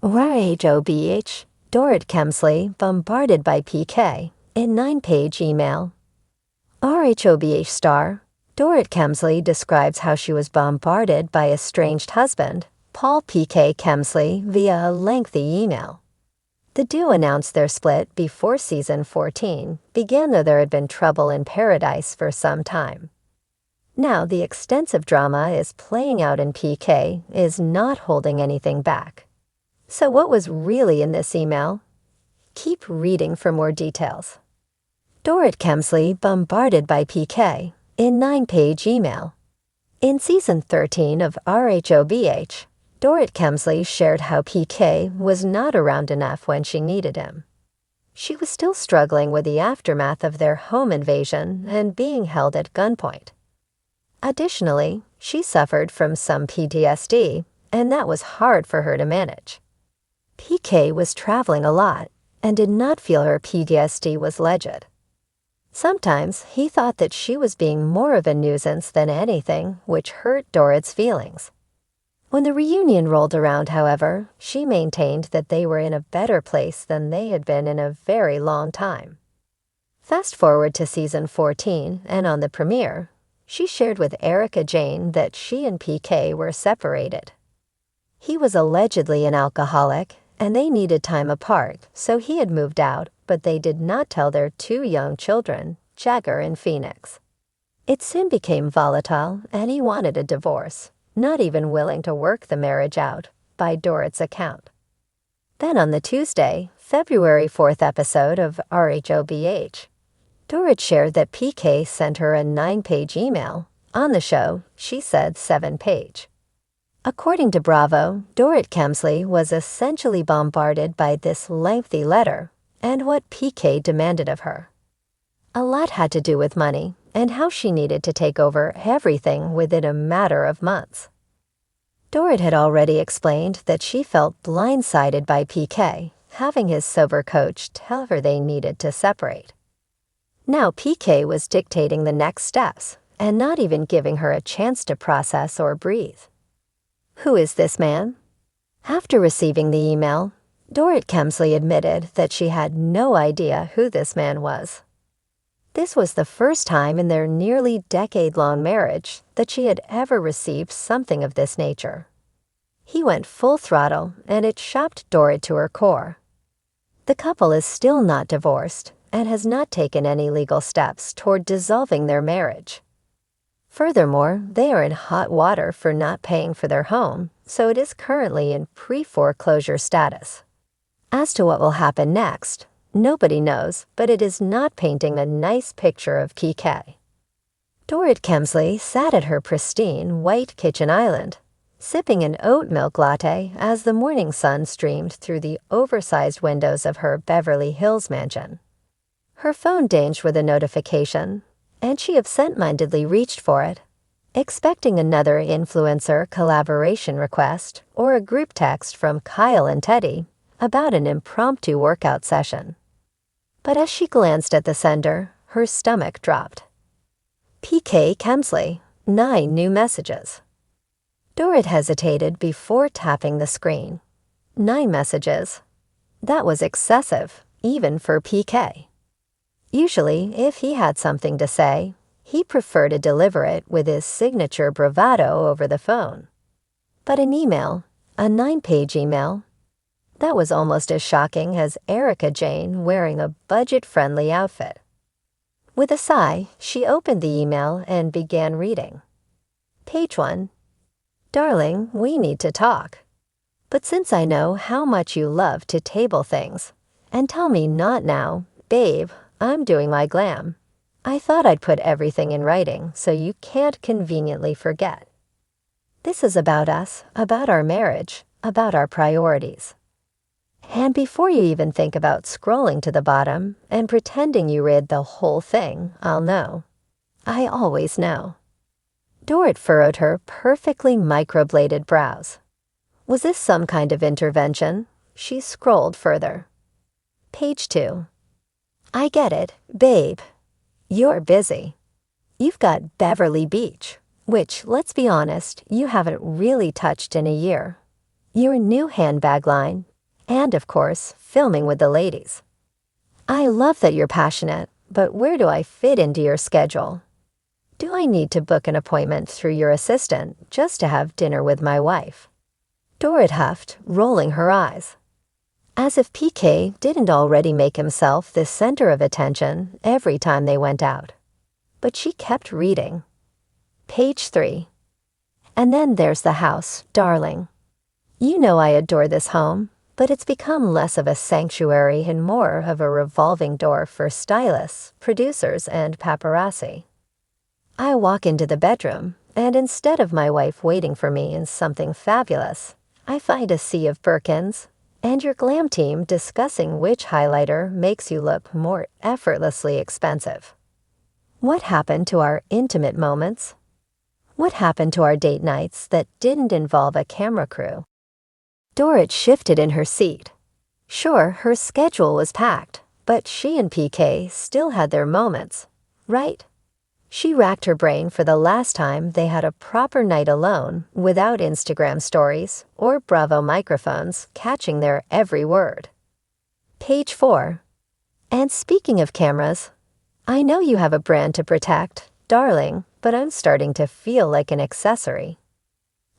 RHOBH, Dorit Kemsley bombarded by PK in 9-page email. RHOBH star, Dorit Kemsley describes how she was bombarded by estranged husband, Paul PK Kemsley, via a lengthy email. The duo announced their split before season 14 began, though there had been trouble in paradise for some time. Now the extensive drama is playing out and PK is not holding anything back. So what was really in this email? Keep reading for more details. Dorit Kemsley bombarded by PK in 9-page email. In season 13 of RHOBH, Dorit Kemsley shared how PK was not around enough when she needed him. She was still struggling with the aftermath of their home invasion and being held at gunpoint. Additionally, she suffered from some PTSD, and that was hard for her to manage. PK was traveling a lot and did not feel her PTSD was legit. Sometimes he thought that she was being more of a nuisance than anything, which hurt Dorit's feelings. When the reunion rolled around, however, she maintained that they were in a better place than they had been in a very long time. Fast forward to season 14, and on the premiere, she shared with Erica Jane that she and PK were separated. He was allegedly an alcoholic, and they needed time apart, so he had moved out, but they did not tell their 2 young children, Jagger and Phoenix. It soon became volatile, and he wanted a divorce, not even willing to work the marriage out, by Dorit's account. Then on the Tuesday, February 4th episode of RHOBH, Dorit shared that PK sent her a 9-page email. On the show, she said 7-page. According to Bravo, Dorit Kemsley was essentially bombarded by this lengthy letter and what PK demanded of her. A lot had to do with money and how she needed to take over everything within a matter of months. Dorit had already explained that she felt blindsided by PK, having his sober coach tell her they needed to separate. Now PK was dictating the next steps and not even giving her a chance to process or breathe. Who is this man? After receiving the email, Dorit Kemsley admitted that she had no idea who this man was. This was the first time in their nearly decade-long marriage that she had ever received something of this nature. He went full throttle, and it shocked Dorit to her core. The couple is still not divorced and has not taken any legal steps toward dissolving their marriage. Furthermore, they are in hot water for not paying for their home, so it is currently in pre-foreclosure status. As to what will happen next, nobody knows, but it is not painting a nice picture of PK. Dorit Kemsley sat at her pristine white kitchen island, sipping an oat milk latte as the morning sun streamed through the oversized windows of her Beverly Hills mansion. Her phone dinged with a notification, and she absent-mindedly reached for it, expecting another influencer collaboration request or a group text from Kyle and Teddy about an impromptu workout session. But as she glanced at the sender, her stomach dropped. PK Kemsley, 9 new messages. Dorit hesitated before tapping the screen. 9 messages. That was excessive, even for PK. Usually, if he had something to say, he preferred to deliver it with his signature bravado over the phone. But an email, a 9-page email, that was almost as shocking as Erica Jane wearing a budget-friendly outfit. With a sigh, she opened the email and began reading. Page 1. Darling, we need to talk. But since I know how much you love to table things, and tell me not now, babe, I'm doing my glam. I thought I'd put everything in writing so you can't conveniently forget. This is about us, about our marriage, about our priorities. And before you even think about scrolling to the bottom and pretending you read the whole thing, I'll know. I always know. Dorit furrowed her perfectly microbladed brows. Was this some kind of intervention? She scrolled further. Page 2. I get it, babe. You're busy. You've got Beverly Beach, which, let's be honest, you haven't really touched in a year. Your new handbag line, And of course, filming with the ladies. I love that you're passionate, but where do I fit into your schedule? Do I need to book an appointment through your assistant just to have dinner with my wife? Dorit huffed, rolling her eyes. As if PK didn't already make himself the center of attention every time they went out. But she kept reading. Page 3. And then there's the house, darling. You know I adore this home, but it's become less of a sanctuary and more of a revolving door for stylists, producers, and paparazzi. I walk into the bedroom, and instead of my wife waiting for me in something fabulous, I find a sea of Birkins, and your glam team discussing which highlighter makes you look more effortlessly expensive. What happened to our intimate moments? What happened to our date nights that didn't involve a camera crew? Dorit shifted in her seat. Sure, her schedule was packed, but she and PK still had their moments, right? She racked her brain for the last time they had a proper night alone without Instagram stories or Bravo microphones catching their every word. Page 4. And speaking of cameras, I know you have a brand to protect, darling, but I'm starting to feel like an accessory.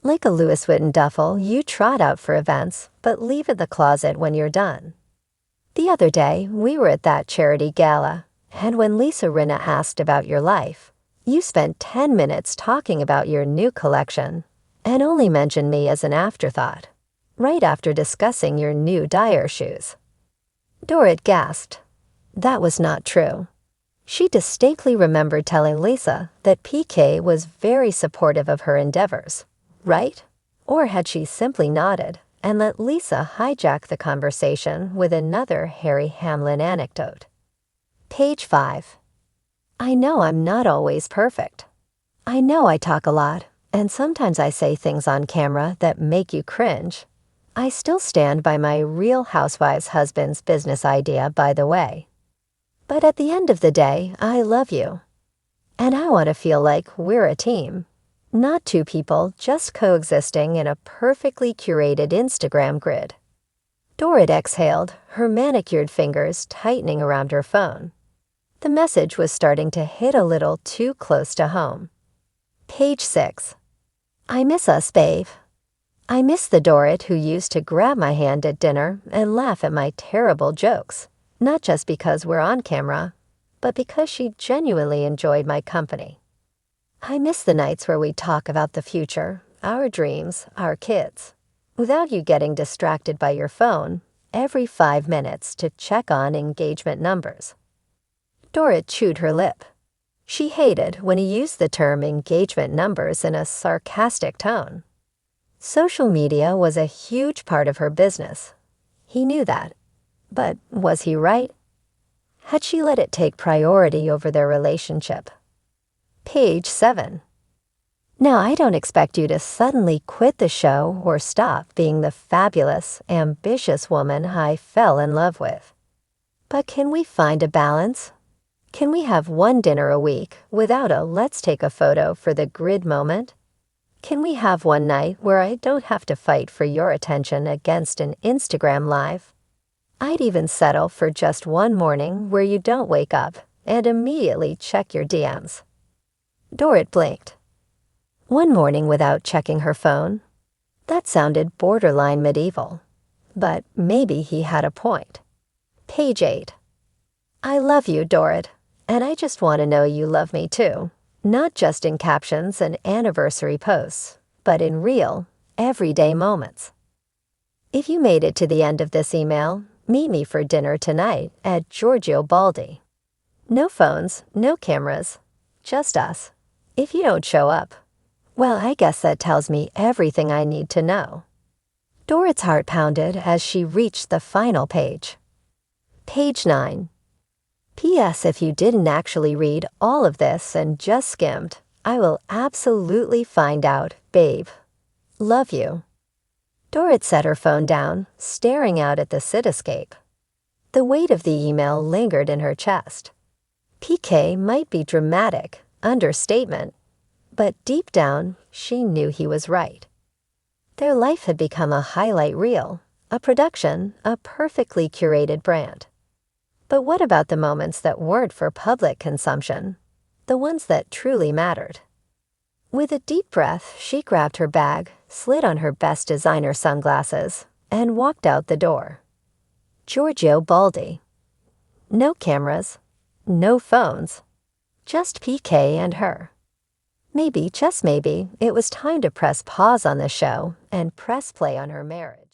Like a Louis Vuitton duffel you trot out for events, but leave in the closet when you're done. The other day, we were at that charity gala, and when Lisa Rinna asked about your life, you spent 10 minutes talking about your new collection, and only mentioned me as an afterthought, right after discussing your new Dyer shoes. Dorit gasped. That was not true. She distinctly remembered telling Lisa that PK was very supportive of her endeavors, right? Or had she simply nodded and let Lisa hijack the conversation with another Harry Hamlin anecdote? Page 5. I know I'm not always perfect. I know I talk a lot, and sometimes I say things on camera that make you cringe. I still stand by my Real Housewives husband's business idea, by the way. But at the end of the day, I love you. And I want to feel like we're a team, not two people just coexisting in a perfectly curated Instagram grid. Dorit exhaled, her manicured fingers tightening around her phone. The message was starting to hit a little too close to home. Page 6. I miss us, babe. I miss the Dorit who used to grab my hand at dinner and laugh at my terrible jokes, not just because we're on camera, but because she genuinely enjoyed my company. I miss the nights where we talk about the future, our dreams, our kids, without you getting distracted by your phone every 5 minutes to check on engagement numbers. Dorit chewed her lip. She hated when he used the term engagement numbers in a sarcastic tone. Social media was a huge part of her business. He knew that. But was he right? Had she let it take priority over their relationship? Page 7. Now, I don't expect you to suddenly quit the show or stop being the fabulous, ambitious woman I fell in love with. But can we find a balance? Can we have one dinner a week without a let's take a photo for the grid moment? Can we have one night where I don't have to fight for your attention against an Instagram live? I'd even settle for just one morning where you don't wake up and immediately check your DMs. Dorit blinked. One morning without checking her phone? That sounded borderline medieval. But maybe he had a point. Page 8. I love you, Dorit, and I just want to know you love me too. Not just in captions and anniversary posts, but in real, everyday moments. If you made it to the end of this email, meet me for dinner tonight at Giorgio Baldi. No phones, no cameras, just us. If you don't show up, well, I guess that tells me everything I need to know. Dorit's heart pounded as she reached the final page. Page 9. P.S. If you didn't actually read all of this and just skimmed, I will absolutely find out, babe. Love you. Dorit set her phone down, staring out at the cityscape. The weight of the email lingered in her chest. PK might be dramatic, understatement, but deep down, she knew he was right. Their life had become a highlight reel, a production, a perfectly curated brand. But what about the moments that weren't for public consumption? The ones that truly mattered. With a deep breath, she grabbed her bag, slid on her best designer sunglasses, and walked out the door. Giorgio Baldi. No cameras, no phones, just PK and her. Maybe, just maybe, it was time to press pause on the show and press play on her marriage.